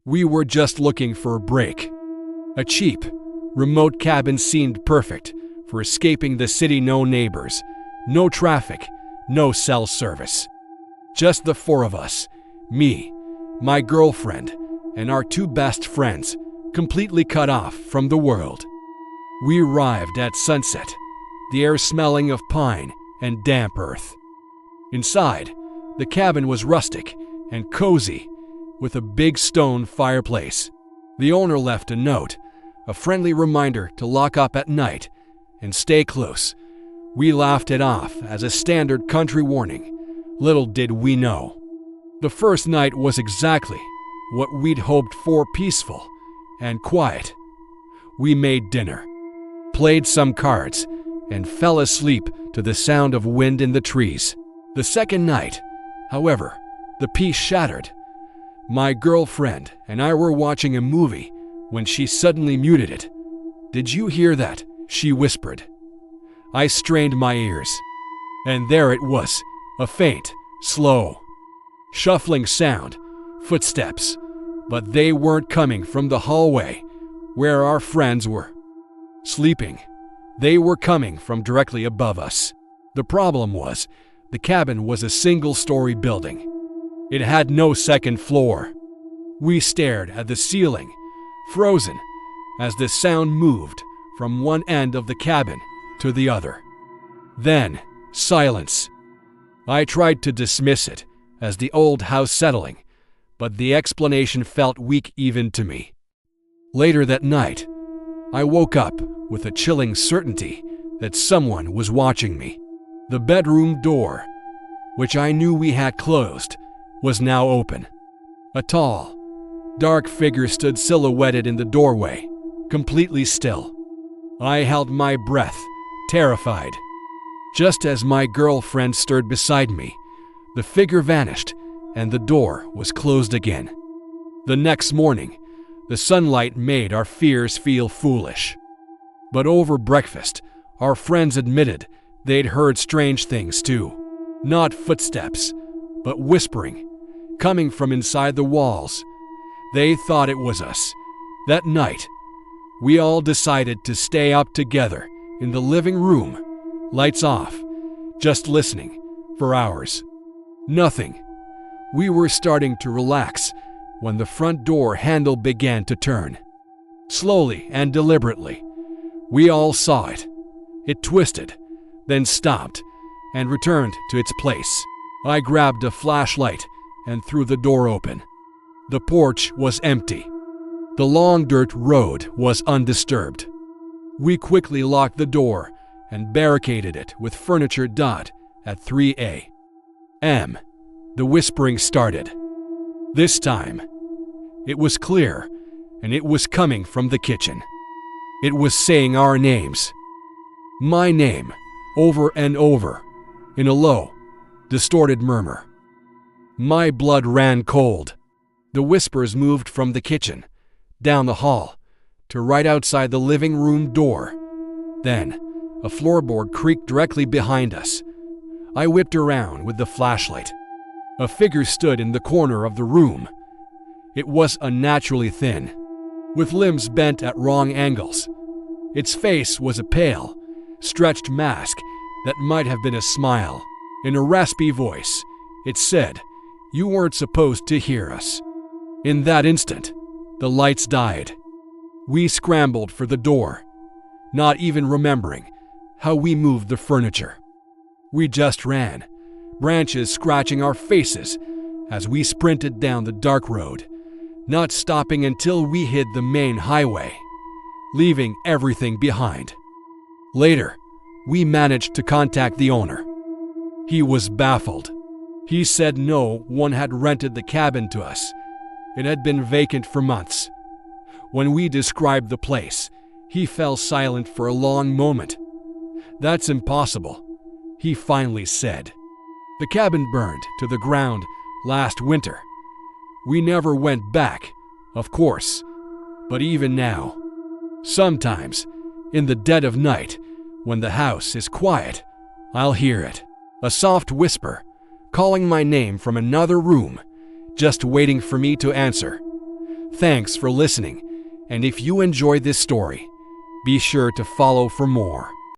We were just looking for a break. A cheap, remote cabin seemed perfect for escaping the city. No neighbors, no traffic, no cell service. Just the four of us, me, my girlfriend, and our two best friends, completely cut off from the world. We arrived at sunset, the air smelling of pine and damp earth. Inside, the cabin was rustic and cozy, with a big stone fireplace. The owner left a note, a friendly reminder to lock up at night and stay close. We laughed it off as a standard country warning. Little did we know. The first night was exactly what we'd hoped for: peaceful and quiet. We made dinner, played some cards, and fell asleep to the sound of wind in the trees. The second night, however, the peace shattered. My girlfriend and I were watching a movie when she suddenly muted it. "Did you hear that?" she whispered. I strained my ears, and there it was, a faint, slow, shuffling sound, footsteps, but they weren't coming from the hallway where our friends were sleeping. They were coming from directly above us. The problem was, the cabin was a single-story building. It had no second floor. We stared at the ceiling, frozen, as the sound moved from one end of the cabin to the other. Then, silence. I tried to dismiss it as the old house settling, but the explanation felt weak even to me. Later that night, I woke up with a chilling certainty that someone was watching me. The bedroom door, which I knew we had closed, was now open. A tall, dark figure stood silhouetted in the doorway, completely still. I held my breath, terrified. Just as my girlfriend stirred beside me, the figure vanished and the door was closed again. The next morning, the sunlight made our fears feel foolish. But over breakfast, our friends admitted they'd heard strange things too. Not footsteps, but whispering, coming from inside the walls. They thought it was us. That night, we all decided to stay up together in the living room, lights off, just listening for hours. Nothing. We were starting to relax when the front door handle began to turn. Slowly and deliberately, we all saw it. It twisted, then stopped, and returned to its place. I grabbed a flashlight and threw the door open. The porch was empty. The long dirt road was undisturbed. We quickly locked the door and barricaded it with furniture. At 3 a.m., the whispering started. This time, it was clear, and it was coming from the kitchen. It was saying our names. My name, over and over, in a low, distorted murmur. My blood ran cold. The whispers moved from the kitchen, down the hall, to right outside the living room door. Then, a floorboard creaked directly behind us. I whipped around with the flashlight. A figure stood in the corner of the room. It was unnaturally thin, with limbs bent at wrong angles. Its face was a pale, stretched mask that might have been a smile. In a raspy voice, it said, "You weren't supposed to hear us." In that instant, the lights died. We scrambled for the door, not even remembering how we moved the furniture. We just ran, branches scratching our faces as we sprinted down the dark road, not stopping until we hit the main highway, leaving everything behind. Later, we managed to contact the owner. He was baffled. He said no one had rented the cabin to us. It had been vacant for months. When we described the place, he fell silent for a long moment. "That's impossible," he finally said. "The cabin burned to the ground last winter. We never went back, of course, but even now, sometimes, in the dead of night, when the house is quiet, I'll hear it. A soft whisper, calling my name from another room, just waiting for me to answer. Thanks for listening, and if you enjoyed this story, be sure to follow for more.